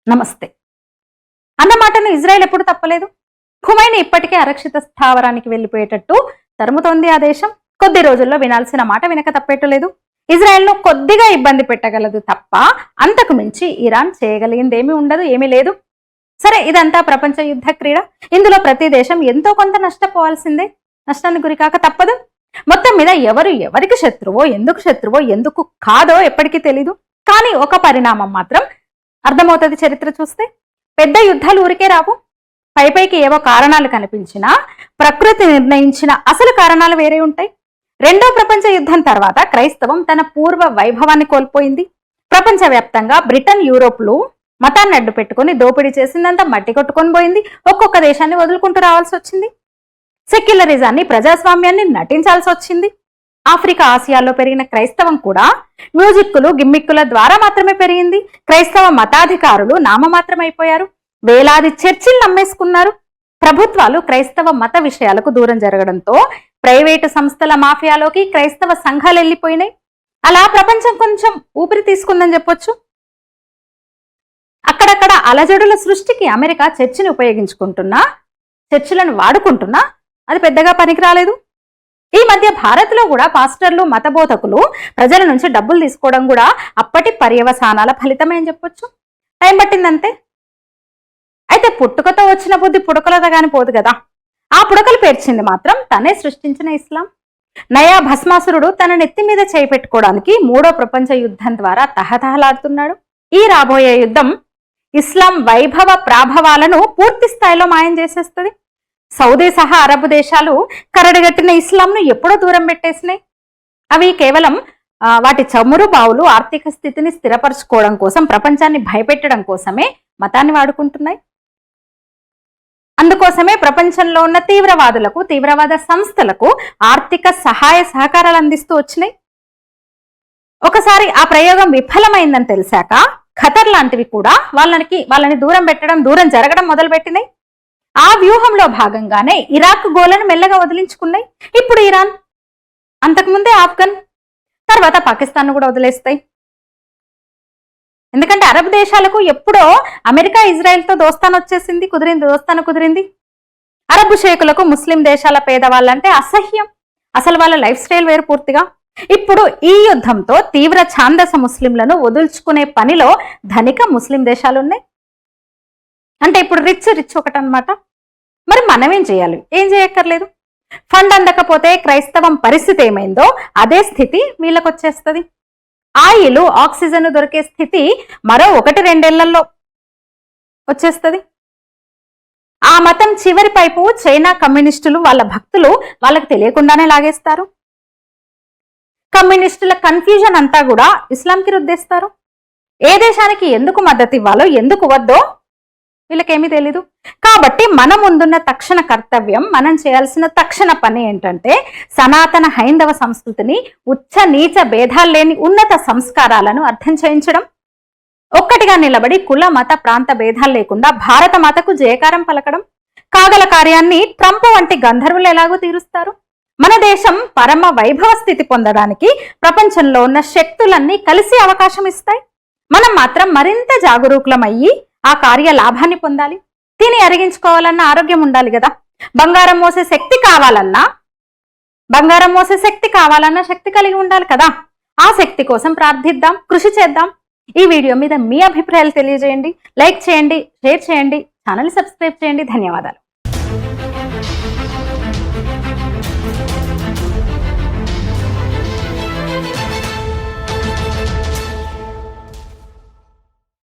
నమస్తే. అన్నమాటను ఇజ్రాయెల్ ఎప్పుడు తప్పలేదు. ఖుమైనీ ఇప్పటికే అరక్షిత స్థావరానికి వెళ్ళిపోయేటట్టు తరుముతోంది ఆ దేశం. కొద్ది రోజుల్లో వినాల్సిన మాట వినక తప్పేటలేదు. ఇజ్రాయెల్ను కొద్దిగా ఇబ్బంది పెట్టగలదు తప్ప అంతకు మించి ఇరాన్ చేయగలిగిందేమీ ఉండదు, ఏమీ లేదు. సరే, ఇదంతా ప్రపంచ యుద్ధ క్రీడ. ఇందులో ప్రతి దేశం ఎంతో కొంత నష్టపోవాల్సిందే. నష్టానికి గురికాక తప్పదు. మొత్తం మీద ఎవరు ఎవరికి శత్రువో, ఎందుకు కాదో ఎప్పటికీ తెలీదు. కానీ ఒక పరిణామం మాత్రం అర్థమవుతుంది చరిత్ర చూస్తే. పెద్ద యుద్ధాలు ఊరికే రావు. పైపైకి ఏవో కారణాలు కనిపించినా ప్రకృతి నిర్ణయించిన అసలు కారణాలు వేరే ఉంటాయి. రెండో ప్రపంచ యుద్ధం తర్వాత క్రైస్తవం తన పూర్వ వైభవాన్ని కోల్పోయింది. ప్రపంచవ్యాప్తంగా బ్రిటన్, యూరోప్లు మతాన్ని అడ్డు పెట్టుకుని దోపిడీ చేసిందంతా మట్టి కొట్టుకొని పోయింది. ఒక్కొక్క దేశాన్ని వదులుకుంటూ రావాల్సి వచ్చింది. సెక్యులరిజాన్ని, ప్రజాస్వామ్యాన్ని నటించాల్సి వచ్చింది. ఆఫ్రికా, ఆసియాలో పెరిగిన క్రైస్తవం కూడా మ్యూజిక్కులు, గిమ్మిక్కుల ద్వారా మాత్రమే పెరిగింది. క్రైస్తవ మతాధికారులు నామమాత్రమైపోయారు. వేలాది చర్చిలు నమ్మేసుకున్నారు. ప్రభుత్వాలు క్రైస్తవ మత విషయాలకు దూరం జరగడంతో ప్రైవేటు సంస్థల మాఫియాలోకి క్రైస్తవ సంఘాలు వెళ్ళిపోయినాయి. అలా ప్రపంచం కొంచెం ఊపిరి తీసుకుందని చెప్పొచ్చు. అక్కడక్కడ అలజడుల సృష్టికి అమెరికా చర్చిని ఉపయోగించుకుంటున్నా, చర్చిలను వాడుకుంటున్నా అది పెద్దగా పనికి రాలేదు. ఈ మధ్య భారత్లో కూడా పాస్టర్లు, మతబోధకులు ప్రజల నుంచి డబ్బులు తీసుకోవడం కూడా అప్పటి పర్యవసానాల ఫలితమే అని చెప్పొచ్చు. టైం పట్టిందంతే. అయితే పుట్టుకతో వచ్చిన బుద్ధి పుడకలతో గాని పోదు కదా. ఆ పుడకలు పేర్చింది మాత్రం తనే సృష్టించిన ఇస్లాం. నయా భస్మాసురుడు తన నెత్తి మీద చేయి పెట్టుకోవడానికి మూడో ప్రపంచ యుద్ధం ద్వారా తహతహలాడుతున్నాడు. ఈ రాబోయే యుద్ధం ఇస్లాం వైభవ ప్రాభవాలను పూర్తి స్థాయిలో మాయం చేసేస్తుంది. సౌదీ సహా అరబ్ దేశాలు కరడుగట్టిన ఇస్లాంను ఎప్పుడో దూరం పెట్టేసినాయి. అవి కేవలం వాటి చమురు బావులు ఆర్థిక స్థితిని స్థిరపరచుకోవడం కోసం, ప్రపంచాన్ని భయపెట్టడం కోసమే మతాన్ని వాడుకుంటున్నాయి. అందుకోసమే ప్రపంచంలో ఉన్న తీవ్రవాదులకు, తీవ్రవాద సంస్థలకు ఆర్థిక సహాయ సహకారాలు అందిస్తూ వచ్చినాయి. ఒకసారి ఆ ప్రయోగం విఫలమైందని తెలిసాక ఖతర్ లాంటివి కూడా వాళ్ళని దూరం జరగడం మొదలుపెట్టినాయి. ఆ వ్యూహంలో భాగంగానే ఇరాక్ గోలను మెల్లగా వదిలించుకున్నాయి. ఇప్పుడు ఇరాన్, అంతకుముందే ఆఫ్ఘన్, తర్వాత పాకిస్తాన్ కూడా వదిలేస్తాయి. ఎందుకంటే అరబ్ దేశాలకు ఎప్పుడో అమెరికా, ఇజ్రాయెల్తో దోస్తాను కుదిరింది. అరబ్ షేకులకు ముస్లిం దేశాల పేదవాళ్ళంటే అసహ్యం. అసలు వాళ్ళ లైఫ్ స్టైల్ వేరు పూర్తిగా. ఇప్పుడు ఈ యుద్ధంతో తీవ్ర ఛాందస ముస్లింలను వదుల్చుకునే పనిలో ధనిక ముస్లిం దేశాలు ఉన్నాయి. అంటే ఇప్పుడు రిచ్ ఒకటనమాట. మరి మనమేం చేయాలి? ఏం చేయక్కర్లేదు. ఫండ్ అందకపోతే క్రైస్తవం పరిస్థితి ఏమైందో అదే స్థితి వీళ్ళకి వచ్చేస్తుంది. ఆయిల్, ఆక్సిజన్ దొరికే స్థితి మరో 1-2 ఏళ్లలో వచ్చేస్తుంది. ఆ మతం చివరి పైపు చైనా కమ్యూనిస్టులు, వాళ్ళ భక్తులు వాళ్ళకి తెలియకుండానే లాగేస్తారు. కమ్యూనిస్టుల కన్ఫ్యూజన్ అంతా కూడా ఇస్లాంకి రుద్దేస్తారు. ఏ దేశానికి ఎందుకు మద్దతు ఇవ్వాలో, ఎందుకు వద్దో వీళ్ళకేమీ తెలీదు. కాబట్టి మన ముందున్న తక్షణ కర్తవ్యం, మనం చేయాల్సిన తక్షణ పని ఏంటంటే సనాతన హైందవ సంస్కృతిని, ఉచ్చ నీచ భేదాలు లేని ఉన్నత సంస్కారాలను అర్థం చేయించడం, ఒక్కటిగా నిలబడి కుల, మత, ప్రాంత భేదాలు లేకుండా భారత మాతకు జయకారం పలకడం. కాగల కార్యాన్ని ట్రంప్ వంటి గంధర్వులు ఎలాగో తీరుస్తారు. మన దేశం పరమ వైభవ స్థితి పొందడానికి ప్రపంచంలో ఉన్న శక్తులన్నీ కలిసి అవకాశం ఇస్తాయి. మనం మాత్రం మరింత జాగరూకులమయ్యి ఆ కార్య లాభాన్ని పొందాలి. తిని అరిగించుకోవాలన్న ఆరోగ్యం ఉండాలి కదా. బంగారం మోసే శక్తి కావాలన్నా శక్తి కలిగి ఉండాలి కదా. ఆ శక్తి కోసం ప్రార్థిద్దాం, కృషి చేద్దాం. ఈ వీడియో మీద మీ అభిప్రాయాలు తెలియజేయండి. లైక్ చేయండి, షేర్ చేయండి, ఛానల్ సబ్స్క్రైబ్ చేయండి. ధన్యవాదాలు.